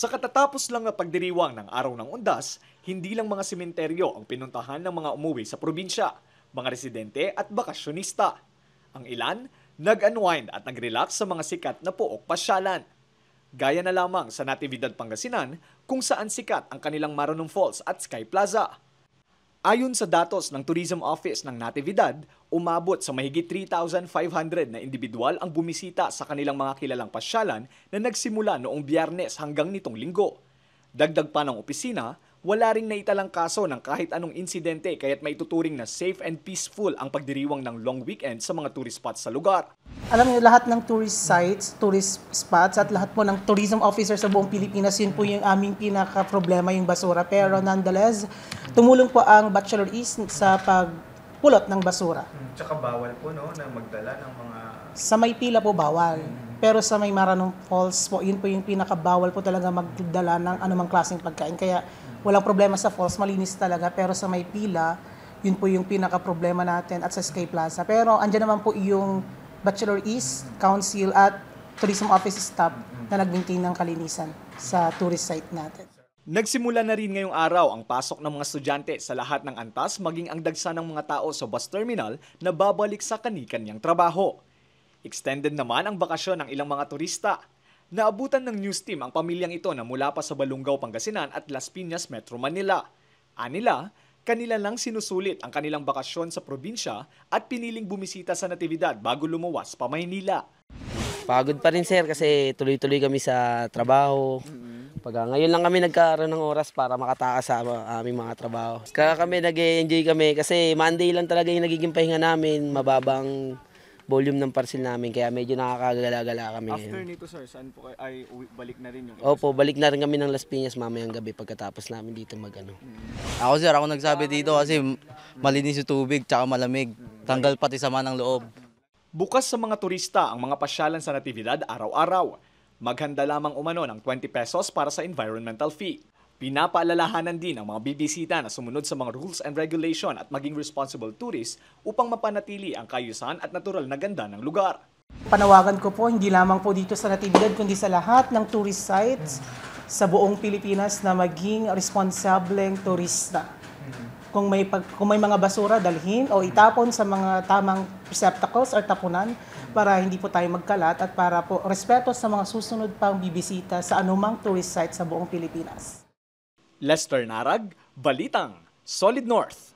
Sa katatapos lang na pagdiriwang ng Araw ng Undas, hindi lang mga sementeryo ang pinuntahan ng mga umuwi sa probinsya, mga residente at bakasyonista. Ang ilan, nag-unwind at nag-relax sa mga sikat na pook pasyalan. Gaya na lamang sa Natividad, Pangasinan, kung saan sikat ang kanilang Maranong Falls at Sky Plaza. Ayon sa datos ng Tourism Office ng Natividad, umabot sa mahigit 3,500 na individual ang bumisita sa kanilang mga kilalang pasyalan na nagsimula noong Biyernes hanggang nitong Linggo. Dagdag pa ng opisina, wala ring naitalang kaso ng kahit anong insidente kaya't maituturing na safe and peaceful ang pagdiriwang ng long weekend sa mga tourist spots sa lugar. Alam niyo, lahat ng tourist sites, tourist spots at lahat po ng tourism officer sa buong Pilipinas, yun po yung aming pinaka-problema, yung basura. Pero nonetheless, tumulong po ang Bachelor East sa pagpulot ng basura. Tsaka bawal po no, na magdala ng mga... Sa may pila po bawal. Pero sa may Maranong Falls po, yun po yung pinakabawal po talaga magdala ng anumang klaseng pagkain. Kaya walang problema sa falls, malinis talaga. Pero sa may pila, yun po yung pinaka-problema natin at sa Sky Plaza. Pero andyan naman po yung Bachelor East, Council at Tourism Office staff na nag-maintain ng kalinisan sa tourist site natin. Nagsimula na rin ngayong araw ang pasok ng mga estudyante sa lahat ng antas maging ang dagsa ng mga tao sa bus terminal na babalik sa kani-kanyang trabaho. Extended naman ang bakasyon ng ilang mga turista. Naabutan ng news team ang pamilyang ito na mula pa sa Balungaw, Pangasinan at Las Piñas, Metro Manila. Anila, kanila lang sinusulit ang kanilang bakasyon sa probinsya at piniling bumisita sa Natividad bago lumuwas pa Maynila. Pagod pa rin sir kasi tuloy-tuloy kami sa trabaho. Ngayon lang kami nagkaroon ng oras para makatakas sa aming mga trabaho. Kaya kami nag-enjoy kami kasi Monday lang talaga yung nagiging pahinga namin, mababang volume ng parcel namin kaya medyo nakakagala-gala kami. After nito sir, saan po ay balik na rin yung... Opo, balik na rin kami ng Las Piñas mamayang gabi pagkatapos namin dito magano. Ako sir, ako nagsabi dito kasi malinis yung tubig tsaka malamig. Tanggal pati sama ng loob. Bukas sa mga turista ang mga pasyalan sa Natividad araw-araw. Maghanda lamang umano ng 20 pesos para sa environmental fee. Pinapaalalahanan din ang mga bibisita na sumunod sa mga rules and regulation at maging responsible tourist upang mapanatili ang kaayusan at natural na ganda ng lugar. Panawagan ko po, hindi lamang po dito sa Natividad, kundi sa lahat ng tourist sites sa buong Pilipinas na maging responsableng turista. Kung may mga basura, dalhin o itapon sa mga tamang receptacles or tapunan para hindi po tayo magkalat at para po respeto sa mga susunod pang bibisita sa anumang tourist site sa buong Pilipinas. Lester Narag, Balitang, Solid North.